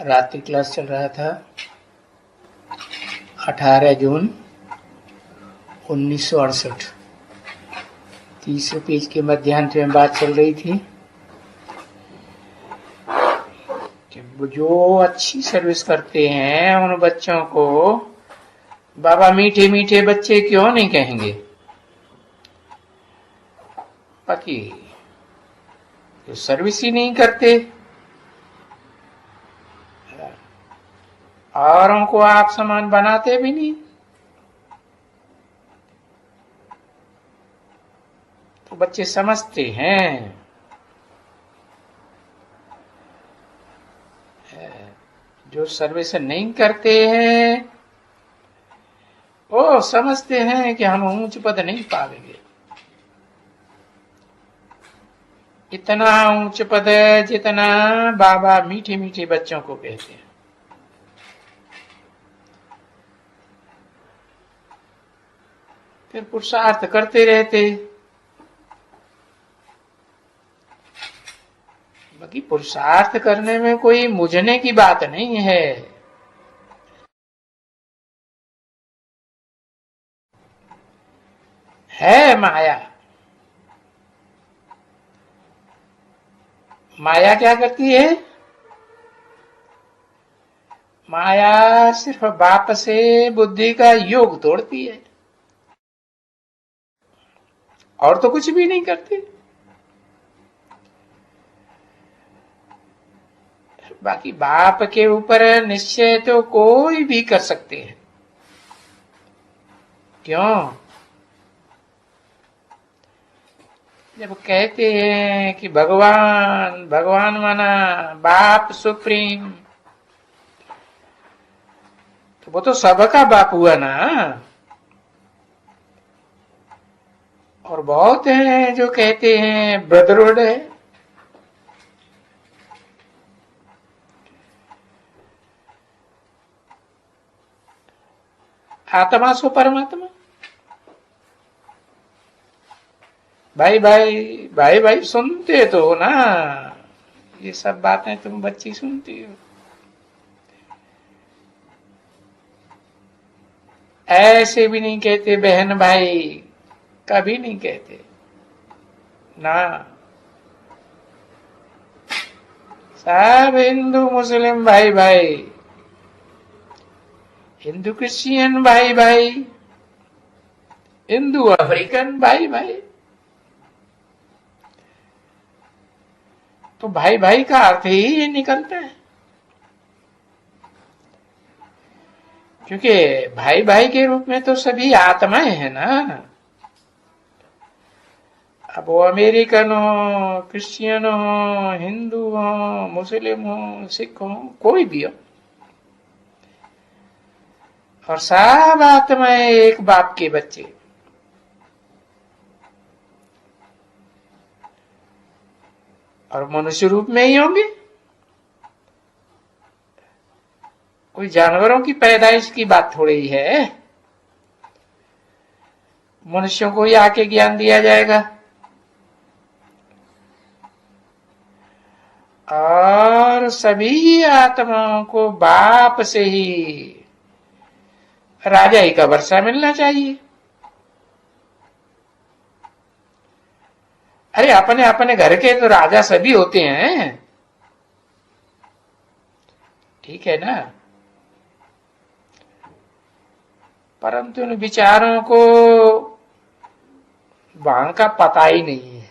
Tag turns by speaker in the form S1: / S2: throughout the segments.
S1: रात्रि क्लास चल रहा था। 18 जून 1968। तीसरे पेज के मध्यांत में बात चल रही थी कि जो अच्छी सर्विस करते हैं उन बच्चों को बाबा मीठे मीठे बच्चे क्यों नहीं कहेंगे। बाकी जो सर्विस ही नहीं करते औरों को आप समान बनाते भी नहीं, तो बच्चे समझते हैं। जो सर्विस नहीं करते हैं वो समझते हैं कि हम ऊंच पद नहीं पाएंगे। इतना ऊंच पद जितना बाबा मीठे मीठे बच्चों को कहते हैं। फिर पुरुषार्थ करते रहते। बाकी पुरुषार्थ करने में कोई मुझने की बात नहीं है माया। माया क्या करती है? माया सिर्फ बाप से बुद्धि का योग तोड़ती है और तो कुछ भी नहीं करती। बाकी बाप के ऊपर निश्चय तो कोई भी कर सकते हैं। क्यों? जब कहते हैं कि भगवान भगवान माना बाप सुप्रीम, तो वो तो सबका बाप हुआ ना। और बहुत हैं जो कहते हैं ब्रदरहुड है। आत्मा सो परमात्मा। भाई भाई भाई भाई सुनते तो हो ना, ये सब बातें तुम बच्ची सुनती हो। ऐसे भी नहीं कहते बहन भाई, कभी नहीं कहते ना। सब हिंदू मुस्लिम भाई भाई, हिंदू क्रिश्चियन भाई भाई, हिंदू अफ्रीकन भाई भाई। तो भाई भाई का अर्थ ही ये निकलता है, क्योंकि भाई भाई के रूप में तो सभी आत्माएं हैं ना। अब वो अमेरिकन हो, क्रिश्चियन हो, हिंदू हो, मुस्लिम हो, सिख हो, कोई भी हो, और सब आत्माएं एक बाप के बच्चे। और मनुष्य रूप में ही होंगे। कोई जानवरों की पैदाइश की बात थोड़ी ही है। मनुष्यों को ही आके ज्ञान दिया जाएगा। और सभी आत्माओं को बाप से ही राजाई का वर्षा मिलना चाहिए। अरे अपने अपने घर के तो राजा सभी होते हैं, ठीक है ना। परंतु उन विचारों को वहां का पता ही नहीं है।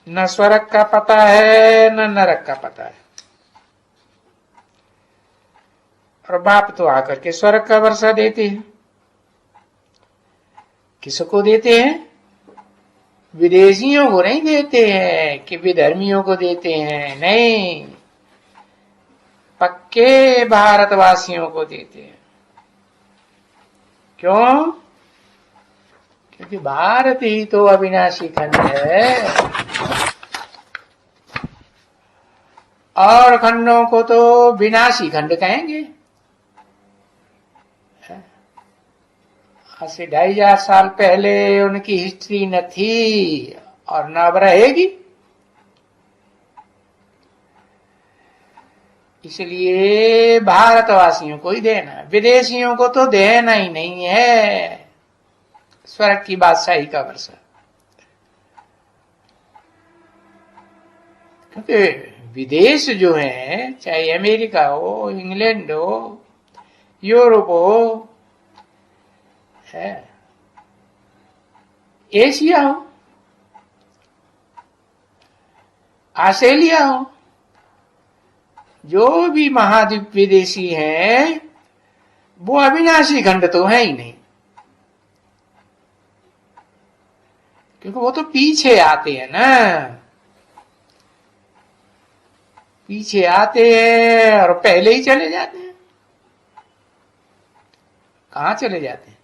S1: न स्वर्ग का पता है न नरक का पता है। और बाप तो आकर के स्वर्ग का वर्षा देते हैं। किसको देते हैं? विदेशियों को नहीं देते हैं कि विधर्मियों को देते हैं, नहीं, पक्के भारतवासियों को देते हैं। क्यों? क्योंकि भारत ही तो अविनाशी खंड है, और खंडों को तो विनाशी खंड कहेंगे। आज से 2500 साल पहले उनकी हिस्ट्री न थी और न अब रहेगी। इसलिए भारतवासियों को ही देना, विदेशियों को तो देना ही नहीं है स्वर्ग की बादशाही का वर्षा। क्योंकि विदेश जो है, चाहे अमेरिका हो, इंग्लैंड हो, यूरोप हो, है, एशिया हो, ऑस्ट्रेलिया हो, जो भी महाद्वीप विदेशी हैं वो अविनाशी खंड तो है ही नहीं, क्योंकि वो तो पीछे आते हैं ना, पीछे आते हैं और पहले ही चले जाते हैं। कहां चले जाते हैं?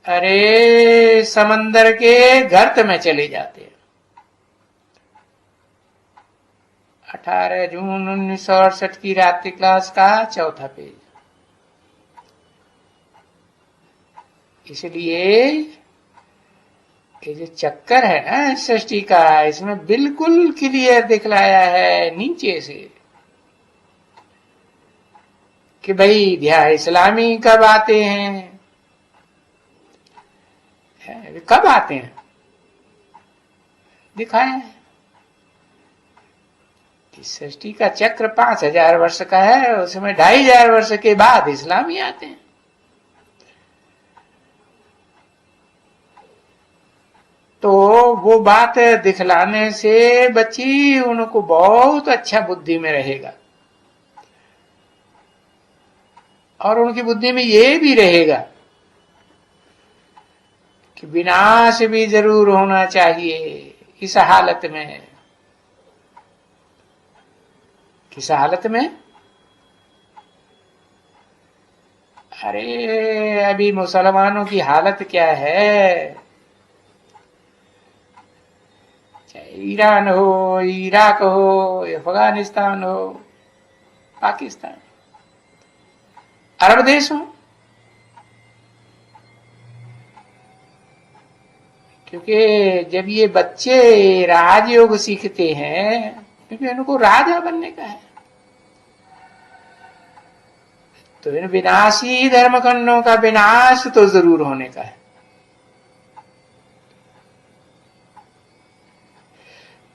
S1: अरे समंदर के गर्त में चले जाते हैं। 18 जून 1968 की रात्रि क्लास का चौथा पेज। इसलिए ये जो चक्कर है ना सृष्टि का, इसमें बिल्कुल क्लियर दिखलाया है नीचे से कि भाई ध्यान इस्लामी कब आते हैं, कब आते हैं दिखाया है। सृष्टि का चक्र 5000 वर्ष का है, उसमें 2500 वर्ष के बाद इस्लामी आते हैं। तो वो बात दिखलाने से बच्ची उनको बहुत अच्छा बुद्धि में रहेगा, और उनकी बुद्धि में ये भी रहेगा कि विनाश भी जरूर होना चाहिए इस हालत में। किस हालत में? अरे अभी मुसलमानों की हालत क्या है, चाहे ईरान हो, इराक हो, अफगानिस्तान हो, पाकिस्तान, अरब देश हो, क्योंकि जब ये बच्चे राजयोग सीखते हैं, क्योंकि उनको राजा बनने का है, तो इन विनाशी धर्मखंडों का विनाश तो जरूर होने का है।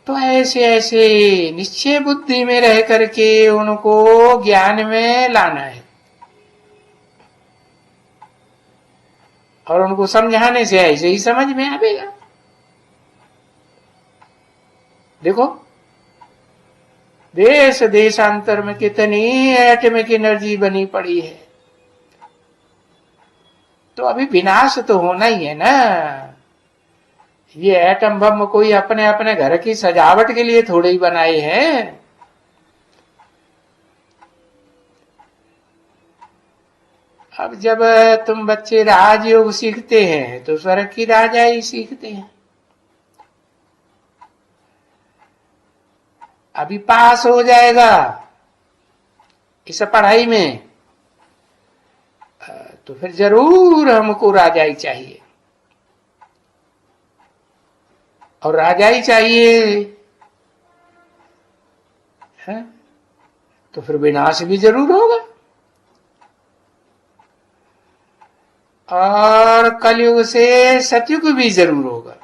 S1: तो ऐसे ऐसे निश्चय बुद्धि में रह करके उनको ज्ञान में लाना है, और उनको समझाने से ऐसे ही समझ में आएगा। देखो देश देशांतर में कितनी एटॉमिक एनर्जी बनी पड़ी है, तो अभी विनाश तो होना ही है ना। ये एटम बम कोई अपने अपने घर की सजावट के लिए थोड़े ही बनाए हैं। अब जब तुम बच्चे राजयोग सीखते हैं तो स्वर्ग की राजाई सीखते हैं। अभी पास हो जाएगा इस पढ़ाई में तो फिर जरूर हमको राजाई चाहिए, और राजाई चाहिए है तो फिर विनाश भी जरूर होगा, और कलयुग से सतयुग भी जरूर होगा।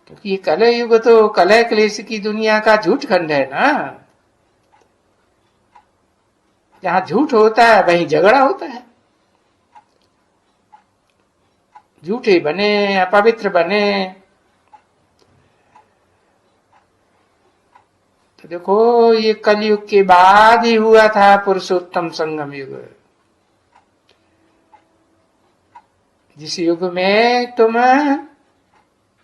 S1: क्योंकि ये कलयुग तो कलह क्लेश की दुनिया का झूठ खंड है ना। जहां झूठ होता है वहीं झगड़ा होता है, झूठे बने, अपवित्र बने। तो देखो ये कलयुग के बाद ही हुआ था पुरुषोत्तम संगम युग, जिस युग में तुम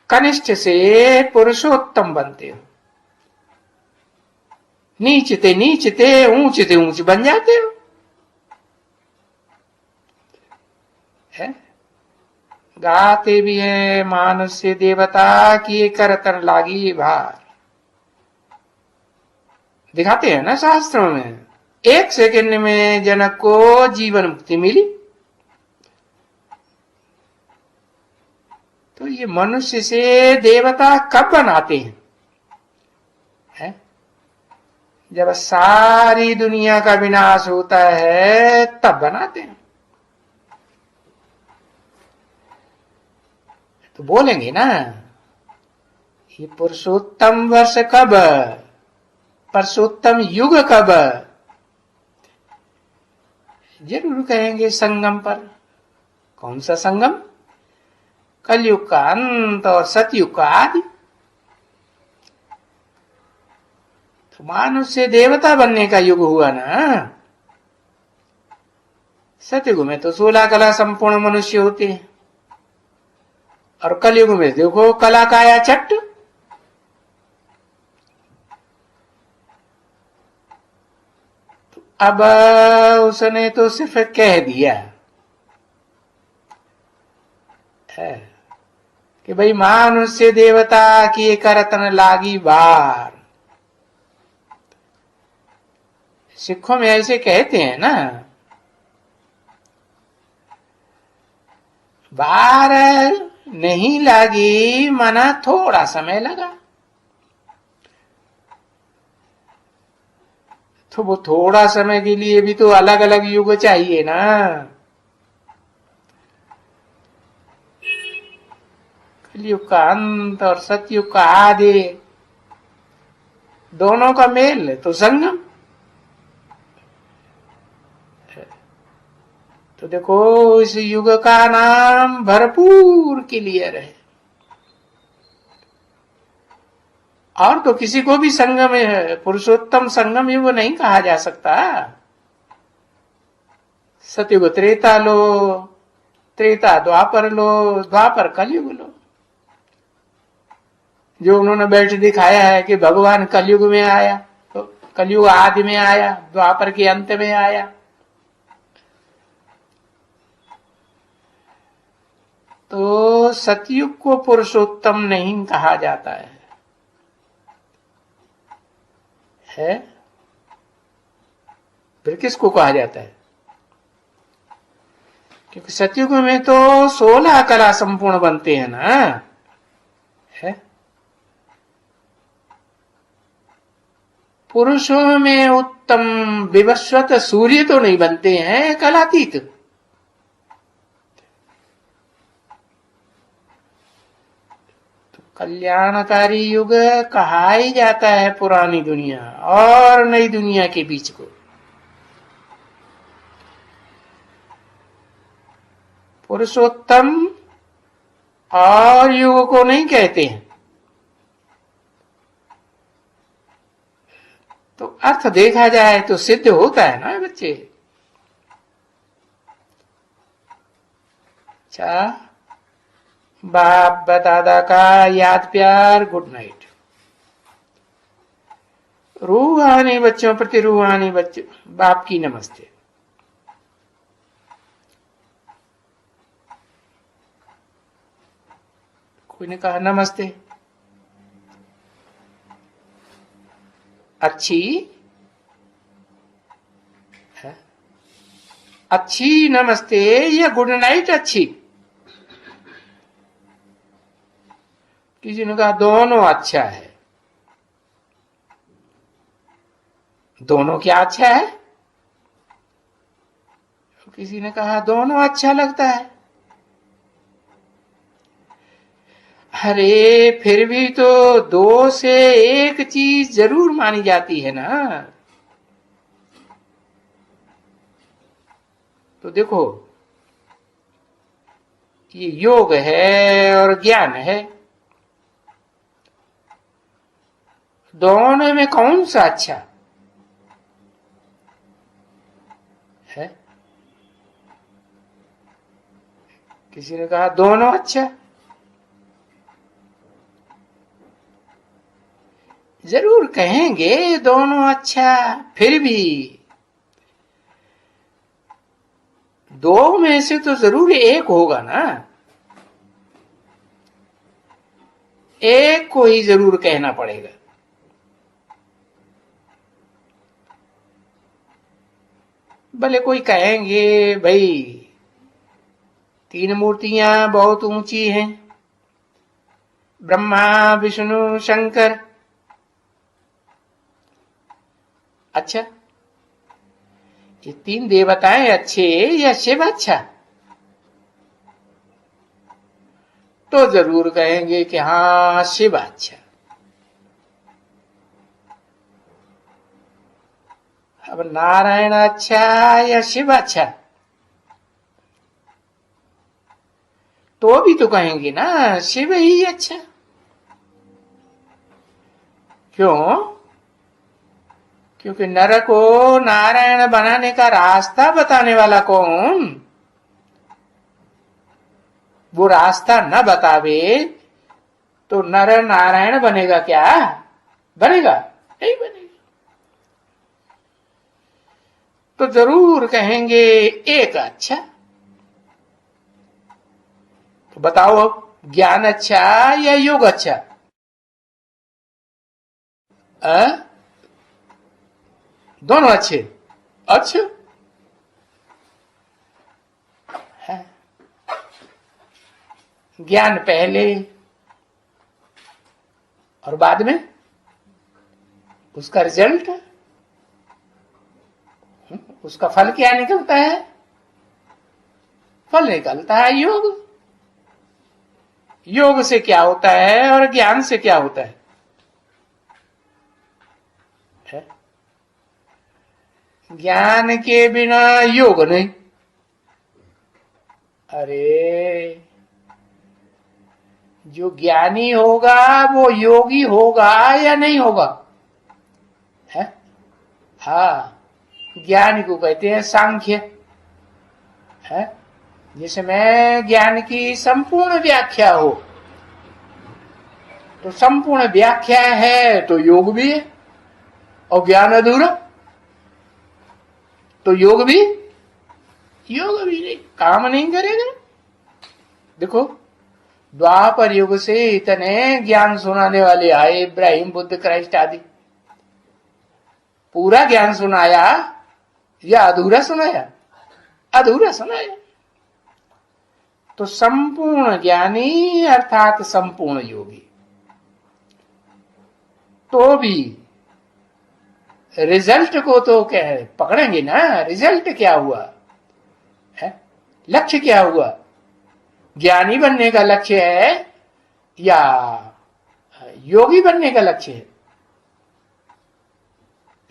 S1: कनिष्ठ से पुरुषोत्तम बनते हो, नीचते नीचते ऊंचते ऊंच बन जाते हो, है? गाते भी है मानुष्य देवता की करतन लागी भार, दिखाते हैं ना शास्त्रों में। 1 सेकंड में जनक को जीवन मुक्ति मिली। तो ये मनुष्य से देवता कब बनाते हैं, है? जब सारी दुनिया का विनाश होता है तब बनाते हैं। तो बोलेंगे ना, ये पुरुषोत्तम वर्ष कब, पुरुषोत्तम युग कब, जरूर कहेंगे संगम पर। कौन सा संगम? कलयुग का अंत और सतयुग का आदि। तो मानुष से देवता बनने का युग हुआ ना। सतयुग में तो 16 कला संपूर्ण मनुष्य होते हैं, और कलयुग में देखो कला काया चट्ट। तो अब उसने तो सिर्फ कह दिया है कि भाई मानुष से देवता की करतन लागी बार। सिखों में ऐसे कहते हैं ना, बार नहीं लगी मना थोड़ा समय लगा। तो वो थोड़ा समय के लिए भी तो अलग अलग युग चाहिए ना। कलयुग का अंत और सतयुग का आदि, दोनों का मेल तो संगम। तो देखो इस युग का नाम भरपूर क्लियर है। और तो किसी को भी संगम पुरुषोत्तम संगम युग नहीं कहा जा सकता। सतयुग त्रेता लो, त्रेता द्वापर लो, द्वापर कलयुग लो। जो उन्होंने बैठ दिखाया है कि भगवान कलयुग में आया, तो कलयुग आदि में आया, द्वापर के अंत में आया। तो सतयुग को पुरुषोत्तम नहीं कहा जाता है। फिर किसको कहा जाता है? क्योंकि सतयुग में तो 16 कला संपूर्ण बनते हैं ना। है पुरुषों में उत्तम विवस्वत सूर्य तो नहीं बनते हैं कलातीत। तो कल्याणकारी युग कहा ही जाता है पुरानी दुनिया और नई दुनिया के बीच को। पुरुषोत्तम और युग को नहीं कहते हैं। तो अर्थ देखा जाए तो सिद्ध होता है ना बच्चे। अच्छा, बाप दादा का याद प्यार, गुड नाइट। रूहानी बच्चों प्रति रूहानी बच्चे बाप की नमस्ते। कोई ने कहा नमस्ते। अच्छी है, अच्छी नमस्ते या गुड नाइट अच्छी? किसी ने कहा दोनों अच्छा है। दोनों क्या अच्छा है? किसी ने कहा दोनों अच्छा लगता है। अरे फिर भी तो दो से एक चीज जरूर मानी जाती है ना। तो देखो ये योग है और ज्ञान है, दोनों में कौन सा अच्छा है? किसी ने कहा दोनों अच्छा। जरूर कहेंगे दोनों अच्छा, फिर भी दो में से तो जरूर एक होगा ना। एक को ही जरूर कहना पड़ेगा। भले कोई कहेंगे भाई 3 मूर्तियां बहुत ऊंची हैं, ब्रह्मा विष्णु शंकर। अच्छा, ये 3 देवताएं अच्छे या शिव अच्छा? तो जरूर कहेंगे कि हाँ शिव अच्छा। अब नारायण अच्छा या शिव अच्छा? तो भी तो कहेंगे ना शिव ही अच्छा। क्यों? क्योंकि नर को नारायण बनाने का रास्ता बताने वाला कौन? वो रास्ता न बतावे तो नर नारायण बनेगा क्या? बनेगा नहीं बनेगा। तो जरूर कहेंगे एक अच्छा। तो बताओ ज्ञान अच्छा या योग अच्छा? दोनों अच्छे। अच्छा है। ज्ञान पहले और बाद में उसका रिजल्ट, उसका फल क्या निकलता है? फल निकलता है योग। योग से क्या होता है और ज्ञान से क्या होता है? ज्ञान के बिना योग नहीं। अरे जो ज्ञानी होगा वो योगी होगा या नहीं होगा? है? हाँ, ज्ञानी को कहते हैं सांख्य, है जिसमें ज्ञान की संपूर्ण व्याख्या हो। तो संपूर्ण व्याख्या है तो योग भी है, और ज्ञान अधूरा तो योग भी नहीं, काम नहीं करेगा। देखो द्वापर युग से इतने ज्ञान सुनाने वाले आए, इब्राहिम बुद्ध क्राइस्ट आदि। पूरा ज्ञान सुनाया या अधूरा सुनाया? अधूरा सुनाया। तो संपूर्ण ज्ञानी अर्थात संपूर्ण योगी। तो भी रिजल्ट को तो क्या पकड़ेंगे ना? रिजल्ट क्या हुआ है? लक्ष्य क्या हुआ? ज्ञानी बनने का लक्ष्य है या योगी बनने का लक्ष्य है?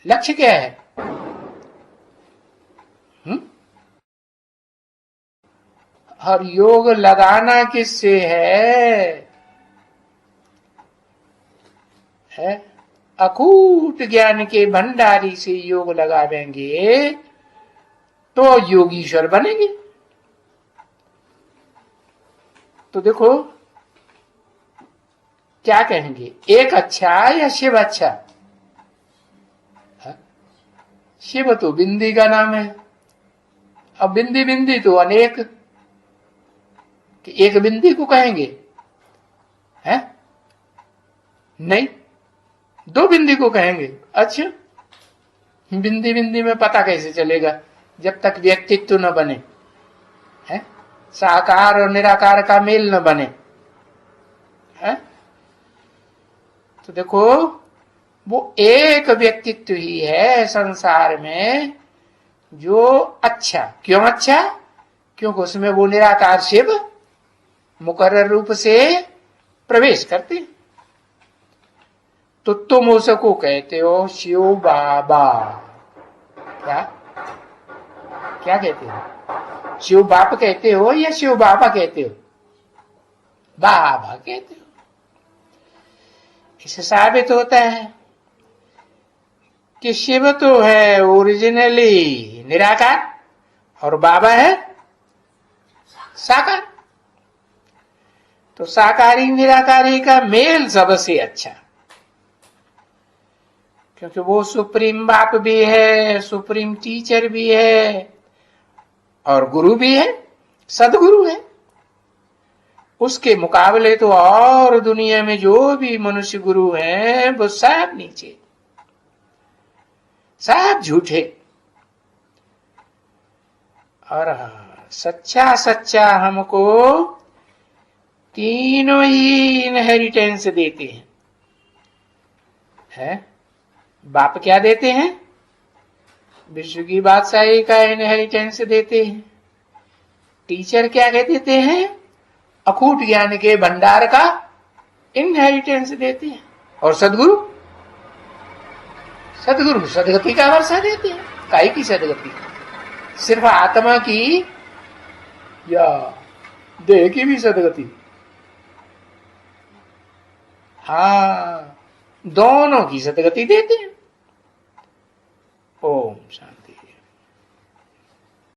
S1: लक्ष्य क्या है? और योग लगाना किससे है? अकूट ज्ञान के भंडारी से योग लगावेंगे तो योगीश्वर बनेंगे। तो देखो क्या कहेंगे, एक अच्छा या शिव अच्छा? शिव तो बिंदी का नाम है। अब बिंदी बिंदी तो अनेक, कि एक बिंदी को कहेंगे? है नहीं, 2 बिंदी को कहेंगे। अच्छा, बिंदी बिंदी में पता कैसे चलेगा जब तक व्यक्तित्व न बने, है साकार और निराकार का मेल न बने, है? तो देखो वो एक व्यक्तित्व ही है संसार में जो अच्छा। क्यों अच्छा? क्योंकि उसमें वो निराकार शिव मुकर्रर रूप से प्रवेश करते। तो तुम उसको कहते हो शिव बाबा। क्या क्या कहते हो? शिव बाप कहते हो या शिव बाबा कहते हो? बाबा कहते हो। इससे साबित होता है कि शिव तो है ओरिजिनली निराकार और बाबा है साकार। तो साकारी निराकारी का मेल सबसे अच्छा, क्योंकि वो सुप्रीम बाप भी है, सुप्रीम टीचर भी है और गुरु भी है, सदगुरु है। उसके मुकाबले तो और दुनिया में जो भी मनुष्य गुरु हैं वो सब नीचे, सब झूठे। और सच्चा सच्चा हमको तीनों ही इनहेरिटेंस देते हैं। बाप क्या देते हैं? विश्व की बादशाही का इनहेरिटेंस देते हैं। टीचर क्या कह देते हैं? अखूट ज्ञान के भंडार का इनहेरिटेंस देते हैं। और सदगुरु सदगुरु सदगति का वर्षा देते हैं। काय की सदगति? सिर्फ आत्मा की या देह की भी सदगति? हाँ, दोनों की सदगति देते हैं।